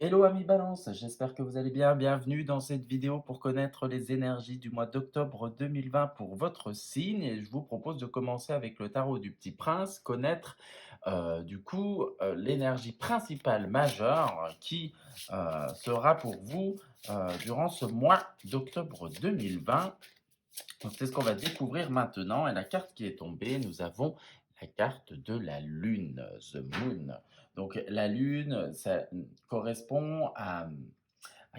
Hello amis Balance, j'espère que vous allez bien. Bienvenue dans cette vidéo pour connaître les énergies du mois d'octobre 2020 pour votre signe. Et je vous propose de commencer avec le tarot du Petit Prince, connaître l'énergie principale majeure qui sera pour vous durant ce mois d'octobre 2020. Donc c'est ce qu'on va découvrir maintenant. Et la carte qui est tombée, nous avons la carte de la Lune, The Moon. Donc la Lune, ça correspond à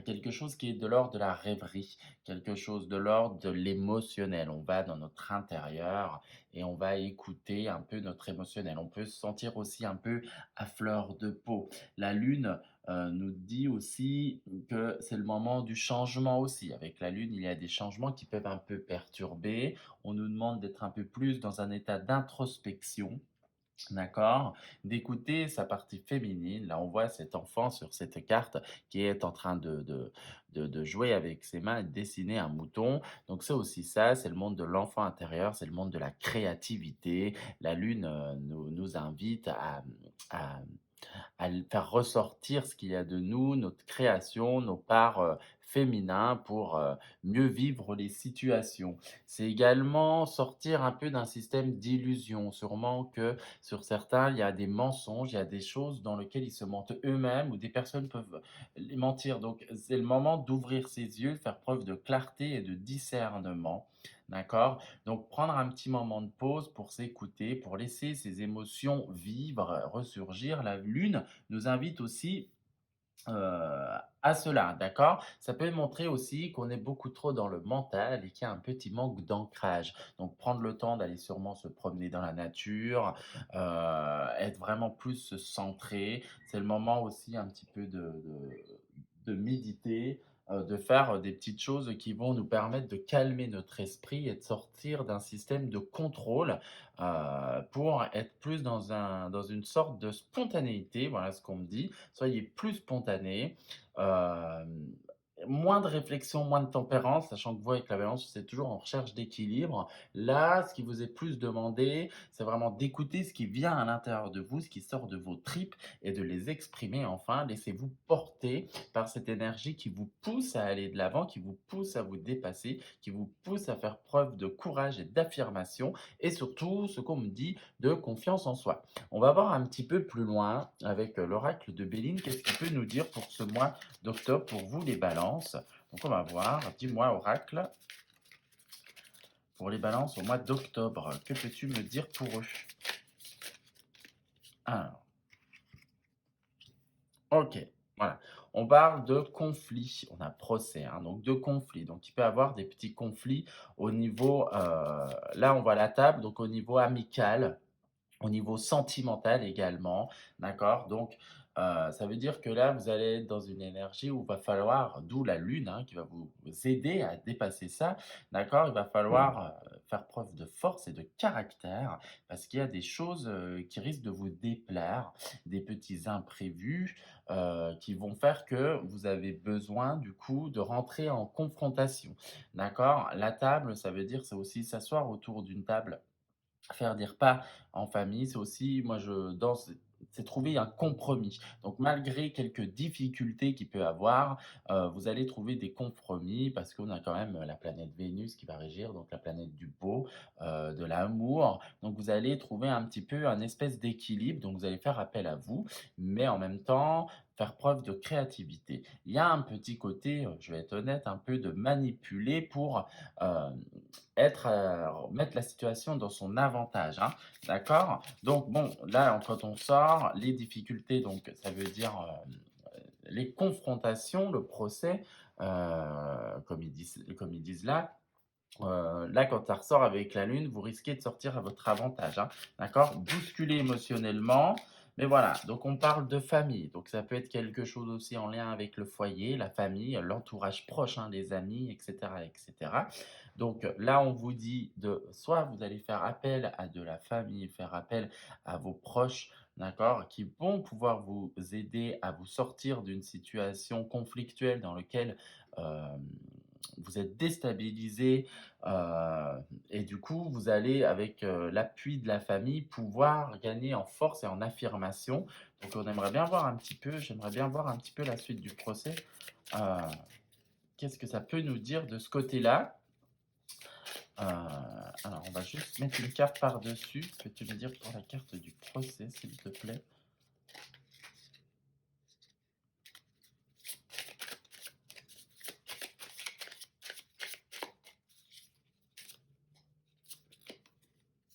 quelque chose qui est de l'ordre de la rêverie, quelque chose de l'ordre de l'émotionnel. On va dans notre intérieur et on va écouter un peu notre émotionnel. On peut se sentir aussi un peu à fleur de peau. La lune nous dit aussi que c'est le moment du changement aussi. Avec la lune, il y a des changements qui peuvent un peu perturber. On nous demande d'être un peu plus dans un état d'introspection. D'accord, d'écouter sa partie féminine. Là, on voit cet enfant sur cette carte qui est en train de jouer avec ses mains et de dessiner un mouton. Donc, c'est aussi ça, c'est le monde de l'enfant intérieur, c'est le monde de la créativité. La lune nous invite à faire ressortir ce qu'il y a de nous, notre création, nos parts féminins pour mieux vivre les situations. C'est également sortir un peu d'un système d'illusion. Sûrement que sur certains, il y a des mensonges, il y a des choses dans lesquelles ils se mentent eux-mêmes ou des personnes peuvent les mentir. Donc, c'est le moment d'ouvrir ses yeux, de faire preuve de clarté et de discernement. D'accord? Donc, prendre un petit moment de pause pour s'écouter, pour laisser ses émotions vivre, ressurgir. La lune nous invite aussi à cela, d'accord? Ça peut montrer aussi qu'on est beaucoup trop dans le mental et qu'il y a un petit manque d'ancrage. Donc prendre le temps d'aller sûrement se promener dans la nature, être vraiment plus centré. C'est le moment aussi un petit peu de méditer, de faire des petites choses qui vont nous permettre de calmer notre esprit et de sortir d'un système de contrôle, pour être plus dans une sorte de spontanéité, voilà ce qu'on me dit. Soyez plus spontané, hem, moins de réflexion, moins de tempérance, sachant que vous avec la balance, vous êtes toujours en recherche d'équilibre. Là, ce qui vous est plus demandé, c'est vraiment d'écouter ce qui vient à l'intérieur de vous, ce qui sort de vos tripes et de les exprimer enfin. Laissez-vous porter par cette énergie qui vous pousse à aller de l'avant, qui vous pousse à vous dépasser, qui vous pousse à faire preuve de courage et d'affirmation et surtout, ce qu'on me dit, de confiance en soi. On va voir un petit peu plus loin avec l'oracle de Béline. Qu'est-ce qu'il peut nous dire pour ce mois d'octobre pour vous les balances? Donc on va voir. Dis-moi oracle, pour les balances au mois d'octobre, que peux-tu me dire pour eux? Alors, ok, voilà. On parle de conflit. On a procès, hein, donc de conflit. Donc il peut y avoir des petits conflits au niveau, là on voit la table, donc au niveau amical, au niveau sentimental également, d'accord? Donc, ça veut dire que là, vous allez être dans une énergie où il va falloir, d'où la lune, hein, qui va vous aider à dépasser ça, d'accord? Il va falloir, faire preuve de force et de caractère parce qu'il y a des choses, qui risquent de vous déplaire, des petits imprévus, qui vont faire que vous avez besoin du coup de rentrer en confrontation, d'accord? La table, ça veut dire, c'est aussi s'asseoir autour d'une table, faire des repas en famille, c'est aussi moi je danse, c'est trouver un compromis. Donc malgré quelques difficultés qu'il peut avoir, vous allez trouver des compromis parce qu'on a quand même la planète Vénus qui va régir, donc la planète du beau, de l'amour. Donc vous allez trouver un petit peu un espèce d'équilibre, donc vous allez faire appel à vous, mais en même temps, faire preuve de créativité. Il y a un petit côté, je vais être honnête, un peu de manipuler pour, hem être, mettre la situation dans son avantage, hein, d'accord? Donc bon, là, quand on sort, les difficultés, donc ça veut dire, les confrontations, le procès, comme ils disent là. Là, quand ça ressort avec la lune, vous risquez de sortir à votre avantage, hein, d'accord? Bousculer émotionnellement, mais voilà, donc on parle de famille, donc ça peut être quelque chose aussi en lien avec le foyer, la famille, l'entourage proche, hein, les amis et cetera et cetera. Donc là, on vous dit de soit vous allez faire appel à de la famille, faire appel à vos proches, d'accord? Qui vont pouvoir vous aider à vous sortir d'une situation conflictuelle dans lequel, hem vous êtes déstabilisé, et du coup, vous allez avec, l'appui de la famille pouvoir gagner en force et en affirmation. Donc on aimerait bien voir un petit peu j'aimerais bien voir un petit peu la suite du procès. Heu, Qu'est-ce que ça peut nous dire de ce côté-là? Heu, alors on va juste mettre une carte par-dessus. Peux-tu me dire pour la carte du procès, s'il te plaît?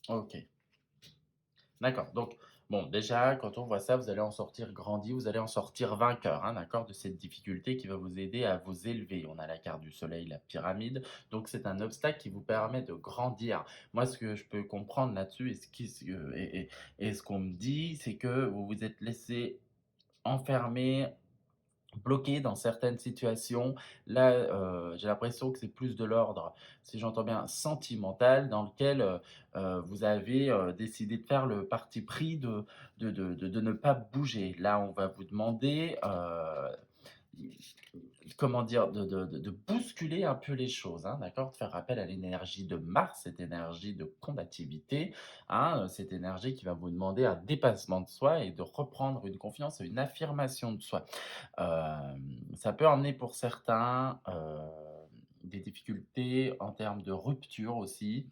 OK. D'accord, donc bon, déjà, quand on voit ça, vous allez en sortir grandi, vous allez en sortir vainqueur, hein, d'accord, de cette difficulté qui va vous aider à vous élever. On a la carte du soleil, la pyramide, donc c'est un obstacle qui vous permet de grandir. Moi, ce que je peux comprendre là-dessus et ce qu'on me dit, c'est que vous vous êtes laissé enfermer, bloqué dans certaines situations. Là, j'ai l'impression que c'est plus de l'ordre, si j'entends bien, sentimental, dans lequel, vous avez, décidé de faire le parti pris de ne pas bouger. Là, on va vous demander, comment dire? De bousculer un peu les choses, hein, d'accord? De faire appel à l'énergie de Mars, cette énergie de combativité, hein, cette énergie qui va vous demander un dépassement de soi et de reprendre une confiance et une affirmation de soi. Ça peut emmener pour certains, des difficultés en termes de rupture aussi,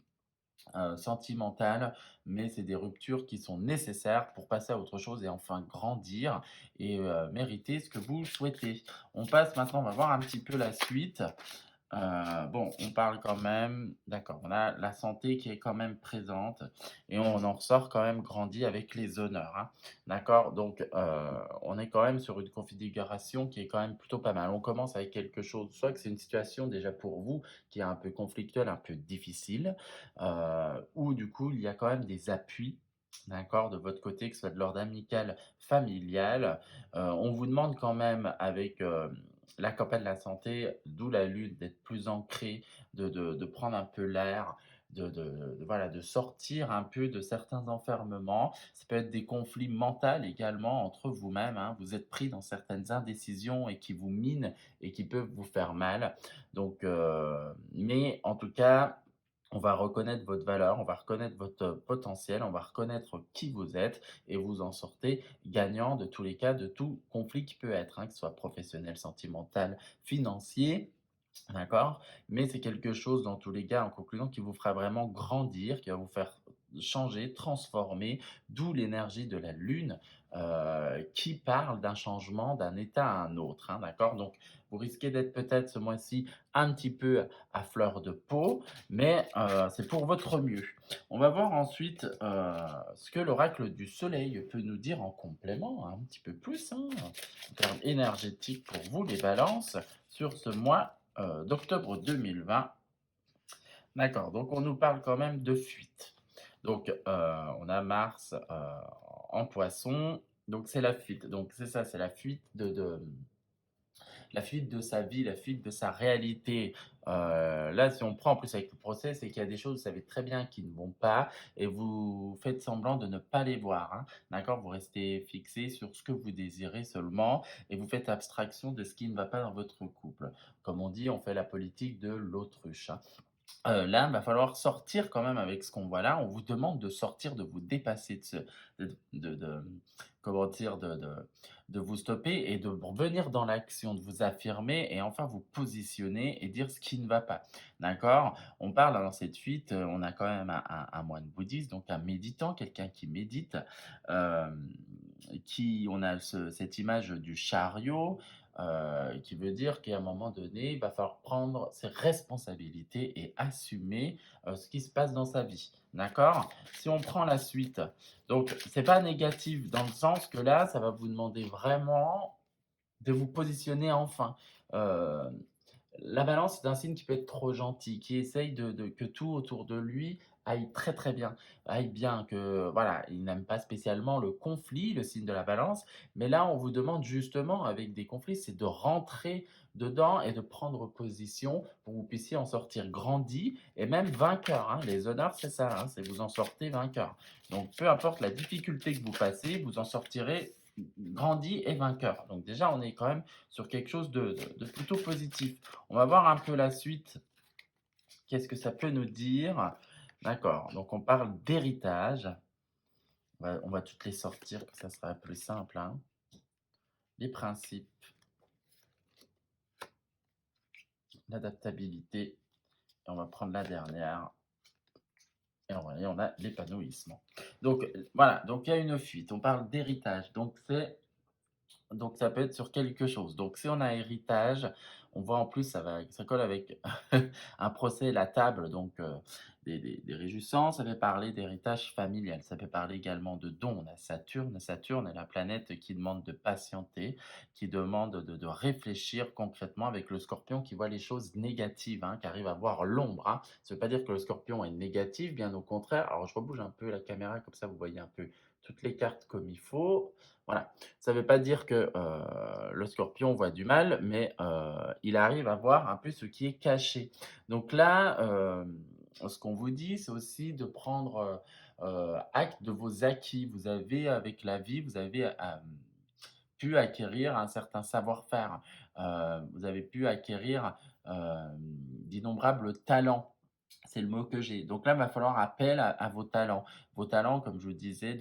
sentimentales, mais c'est des ruptures qui sont nécessaires pour passer à autre chose et enfin grandir et mériter ce que vous souhaitez. On passe maintenant, on va voir un petit peu la suite. Bon, on parle quand même d'accord, on a la santé qui est quand même présente et on en ressort quand même grandi avec les honneurs, hein. D'accord? Donc, on est quand même sur une configuration qui est quand même plutôt pas mal. On commence avec quelque chose, soit que c'est une situation déjà pour vous qui est un peu conflictuelle, un peu difficile, où du coup, il y a quand même des appuis, d'accord, de votre côté, que ce soit de l'ordre amical, familial. On vous demande quand même avec, la campagne de la santé, d'où la lutte, d'être plus ancré, de prendre un peu l'air, voilà, de sortir un peu de certains enfermements. Ça peut être des conflits mentaux également entre vous-même, hein. Vous êtes pris dans certaines indécisions et qui vous minent et qui peuvent vous faire mal. Donc, mais en tout cas, on va reconnaître votre valeur, on va reconnaître votre potentiel, on va reconnaître qui vous êtes et vous en sortez gagnant de tous les cas, de tout conflit qui peut être, hein, que ce soit professionnel, sentimental, financier. D'accord? Mais c'est quelque chose dans tous les cas, en conclusion, qui vous fera vraiment grandir, qui va vous faire changer, transformer, d'où l'énergie de la lune, qui parle d'un changement d'un état à un autre, hein, d'accord? Donc vous risquez d'être peut-être ce mois-ci un petit peu à fleur de peau, mais c'est pour votre mieux. On va voir ensuite, ce que l'oracle du soleil peut nous dire en complément, un petit peu plus, hein, en termes énergétiques pour vous les balances, sur ce mois d'octobre 2020. D'accord, donc on nous parle quand même de fuite. Donc, on a Mars en poisson, donc c'est la fuite. Donc c'est ça, c'est la fuite de sa vie, la fuite de sa réalité. Là, si on prend en plus avec le procès, c'est qu'il y a des choses, vous savez très bien, qui ne vont pas et vous faites semblant de ne pas les voir, hein. D'accord? Vous restez fixé sur ce que vous désirez seulement et vous faites abstraction de ce qui ne va pas dans votre couple. Comme on dit, on fait la politique de l'autruche, hein. Là, il va falloir sortir quand même avec ce qu'on voit là. On vous demande de sortir, de vous dépasser, de comment dire? De vous stopper et de revenir dans l'action, de vous affirmer et enfin vous positionner et dire ce qui ne va pas. D'accord? On parle dans cette fuite, on a quand même un moine bouddhiste, donc un méditant, quelqu'un qui médite, hem, qui on a cette image du chariot, qui veut dire qu'à un moment donné, il va falloir prendre ses responsabilités et assumer, ce qui se passe dans sa vie. D'accord? Si on prend la suite, donc c'est pas négatif dans le sens que là, ça va vous demander vraiment de vous positionner enfin. Heu La balance, c'est un signe qui peut être trop gentil, qui essaye que tout autour de lui aille très, très bien, aille bien, que voilà, il n'aime pas spécialement le conflit, le signe de la balance. Mais là, on vous demande justement, avec des conflits, c'est de rentrer dedans et de prendre position pour que vous puissiez en sortir grandi et même vainqueur, hein. Les honneurs, c'est ça, hein, c'est vous en sortez vainqueur. Donc peu importe la difficulté que vous passez, vous en sortirez grandit et vainqueur. Donc déjà, on est quand même sur quelque chose de plutôt positif. On va voir un peu la suite. Qu'est-ce que ça peut nous dire? D'accord, donc on parle d'héritage. On va toutes les sortir, que ça sera plus simple, hein. Les principes, l'adaptabilité, et on va prendre la dernière. Et en vrai, on a l'épanouissement. Donc voilà, donc il y a une fuite. On parle d'héritage. Donc ça peut être sur quelque chose. Donc si on a héritage, on voit en plus ça colle avec un procès, la table donc des réjouissances. Ça fait parler d'héritage familial. Ça peut parler également de dons. On a Saturne. Saturne est la planète qui demande de patienter, qui demande de réfléchir concrètement avec le Scorpion qui voit les choses négatives, hein, qui arrive à voir l'ombre, hein. Ça ne veut pas dire que le Scorpion est négatif, bien au contraire. Alors je rebouge un peu la caméra comme ça vous voyez un peu toutes les cartes comme il faut. Voilà. Ça ne veut pas dire que, le scorpion voit du mal, mais, il arrive à voir un peu ce qui est caché. Donc là, ce qu'on vous dit, c'est aussi de prendre, acte de vos acquis. Vous avez avec la vie, vous avez, pu acquérir un certain savoir-faire. Vous avez pu acquérir, d'innombrables talents. C'est le mot que j'ai. Donc là, il va falloir appel à vos talents. Vos talents, comme je vous disais,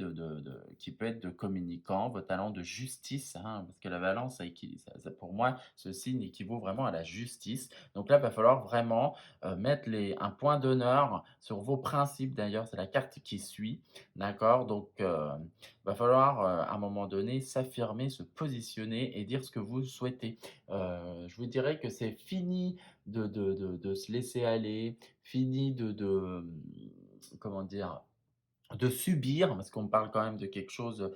qui peut être de communicant, vos talents de justice, hein, parce que la balance, pour moi, ce signe équivaut vraiment à la justice. Donc là, il va falloir vraiment mettre un point d'honneur sur vos principes. D'ailleurs, c'est la carte qui suit. D'accord. Donc, il va falloir à un moment donné s'affirmer, se positionner et dire ce que vous souhaitez. Je vous dirais que c'est fini de se laisser aller, fini comment dire? De subir, parce qu'on parle quand même de quelque chose,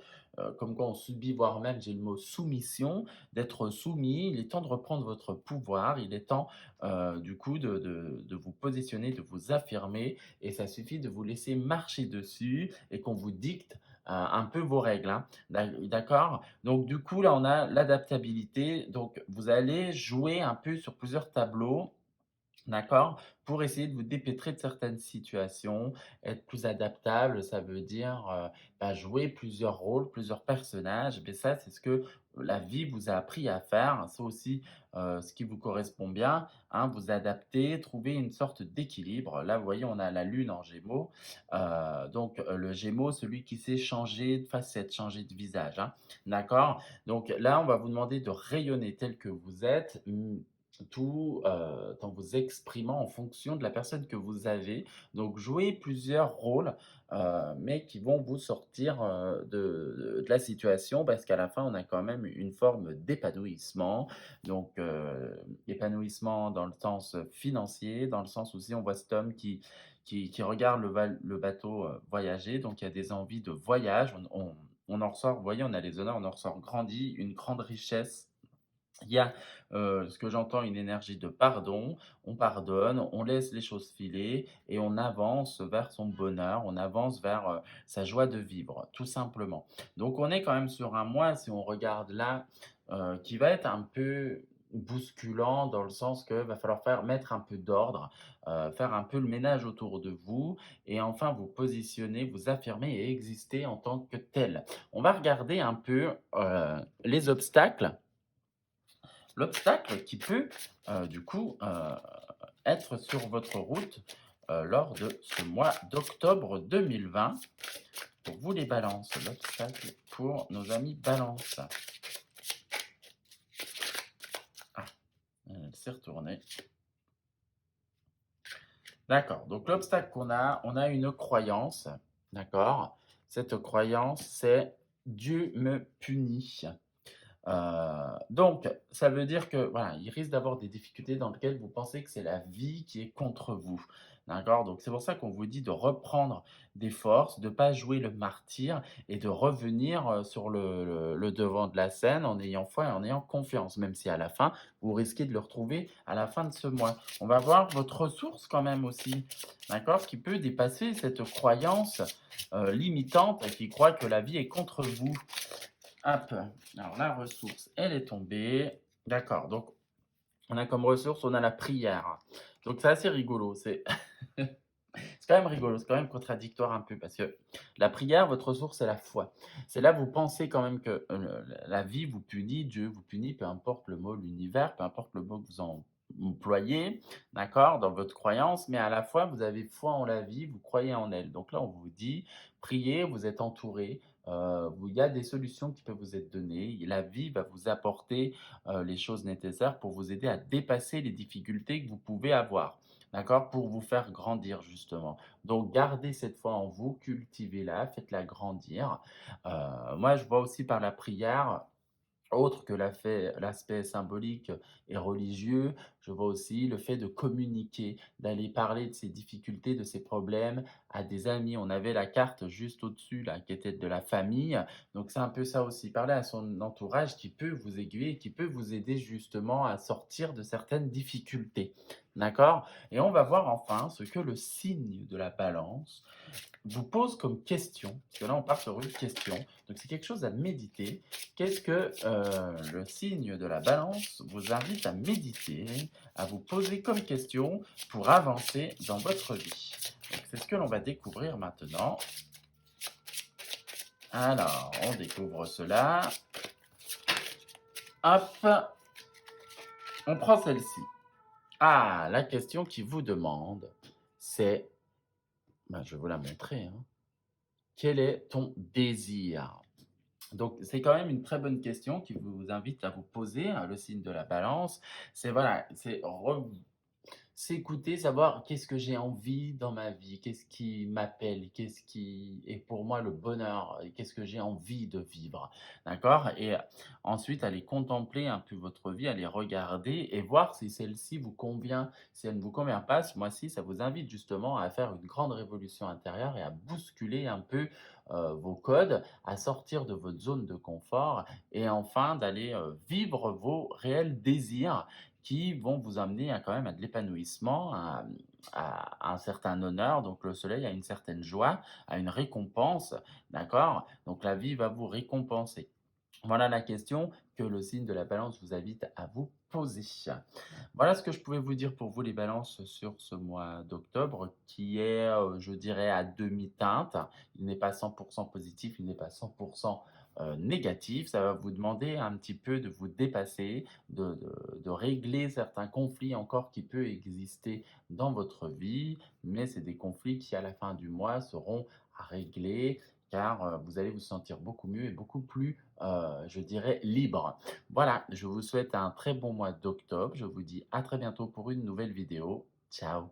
comme quoi on subit, voire même j'ai le mot soumission, d'être soumis. Il est temps de reprendre votre pouvoir, il est temps, du coup de vous positionner, de vous affirmer et ça suffit de vous laisser marcher dessus et qu'on vous dicte, un peu vos règles, hein. D'accord? Donc du coup, là, on a l'adaptabilité, donc vous allez jouer un peu sur plusieurs tableaux. D'accord? Pour essayer de vous dépêtrer de certaines situations, être plus adaptable, ça veut dire, bah, jouer plusieurs rôles, plusieurs personnages. Mais ça, c'est ce que la vie vous a appris à faire. C'est aussi, ce qui vous correspond bien, hein. Vous adapter, trouver une sorte d'équilibre. Là, vous voyez, on a la lune en Gémeaux, donc le Gémeaux, celui qui sait changer de facette, changer de visage, hein. D'accord? Donc là, on va vous demander de rayonner tel que vous êtes, tout, en vous exprimant en fonction de la personne que vous avez. Donc jouez plusieurs rôles, mais qui vont vous sortir, de la situation parce qu'à la fin, on a quand même une forme d'épanouissement. Donc, épanouissement dans le sens financier, dans le sens aussi on voit cet homme qui regarde le bateau, voyager, donc il y a des envies de voyage. On en ressort, vous voyez, on a les honneurs, on en ressort grandi, une grande richesse. Il y a, ce que j'entends, une énergie de pardon. On pardonne, on laisse les choses filer et on avance vers son bonheur, on avance vers, sa joie de vivre, tout simplement. Donc on est quand même sur un mois, si on regarde là, qui va être un peu bousculant dans le sens que va falloir mettre un peu d'ordre, faire un peu le ménage autour de vous et enfin vous positionner, vous affirmer et exister en tant que tel. On va regarder un peu, les obstacles. L'obstacle qui peut, du coup, être sur votre route, lors de ce mois d'octobre 2020. Pour vous les balances, l'obstacle pour nos amis balance. Ah, elle s'est retournée. D'accord, donc l'obstacle qu'on a, on a une croyance, d'accord? Cette croyance, c'est: «Dieu me punit». Donc ça veut dire que, voilà, il risque d'avoir des difficultés dans lesquelles vous pensez que c'est la vie qui est contre vous. D'accord? Donc c'est pour ça qu'on vous dit de reprendre des forces, de ne pas jouer le martyr et de revenir, sur le devant de la scène en ayant foi et en ayant confiance, même si à la fin, vous risquez de le retrouver à la fin de ce mois. On va voir votre ressource quand même aussi, d'accord? Qui peut dépasser cette croyance, limitante qui croit que la vie est contre vous. Hop, alors la ressource, elle est tombée. D'accord, donc on a comme ressource, on a la prière. Donc c'est assez rigolo, c'est C'est quand même rigolo, c'est quand même contradictoire un peu parce que la prière, votre ressource, c'est la foi. C'est là, vous pensez quand même que la vie vous punit, Dieu vous punit, peu importe le mot, l'univers, peu importe le mot que vous employez, d'accord, dans votre croyance, mais à la fois, vous avez foi en la vie, vous croyez en elle. Donc là, on vous dit, priez, vous êtes entouré. Il y a des solutions qui peuvent vous être données. La vie va vous apporter les choses nécessaires pour vous aider à dépasser les difficultés que vous pouvez avoir. D'accord? Pour vous faire grandir justement. Donc gardez cette foi en vous, cultivez-la, faites-la grandir. Moi je vois aussi par la prière autre que l'aspect symbolique et religieux, je vois aussi le fait de communiquer, d'aller parler de ses difficultés, de ses problèmes à des amis. On avait la carte juste au-dessus là, qui était de la famille, donc c'est un peu ça aussi, parler à son entourage qui peut vous aiguiller, qui peut vous aider justement à sortir de certaines difficultés. D'accord? Et on va voir enfin ce que le signe de la Balance vous pose comme question, parce que là on part sur une question, donc c'est quelque chose à méditer. Qu'est-ce que le signe de la Balance vous invite à méditer, à vous poser comme question pour avancer dans votre vie? Donc c'est ce que l'on va découvrir maintenant. Alors, on découvre cela. Hop, on prend celle-ci. Ah, la question qui vous demande, c'est, je vais vous la montrer, hein. Quel est ton désir? Donc, c'est quand même une très bonne question qui vous invite à vous poser, hein, le signe de la Balance. C'est voilà, s'écouter, savoir qu'est-ce que j'ai envie dans ma vie, qu'est-ce qui m'appelle, qu'est-ce qui est pour moi le bonheur, et qu'est-ce que j'ai envie de vivre, d'accord? Et ensuite, aller contempler un peu votre vie, aller regarder et voir si celle-ci vous convient. Si elle ne vous convient pas, ce mois-ci, ça vous invite justement à faire une grande révolution intérieure et à bousculer un peu vos codes, à sortir de votre zone de confort et enfin d'aller vivre vos réels désirs qui vont vous amener à quand même à de l'épanouissement, à un certain honneur. Donc le soleil a une certaine joie, a une récompense, d'accord? Donc la vie va vous récompenser. Voilà la question que le signe de la Balance vous invite à vous poser. Voilà ce que je pouvais vous dire pour vous les balances sur ce mois d'octobre qui est, je dirais à demi-teinte. Il n'est pas 100 positif, il n'est pas 100 négatif. Ça va vous demander un petit peu de vous dépasser, de régler certains conflits encore qui peuvent exister dans votre vie, mais c'est des conflits qui à la fin du mois seront à régler car, vous allez vous sentir beaucoup mieux et beaucoup plus, je dirais libre. Voilà, je vous souhaite un très bon mois d'octobre. Je vous dis à très bientôt pour une nouvelle vidéo. Ciao.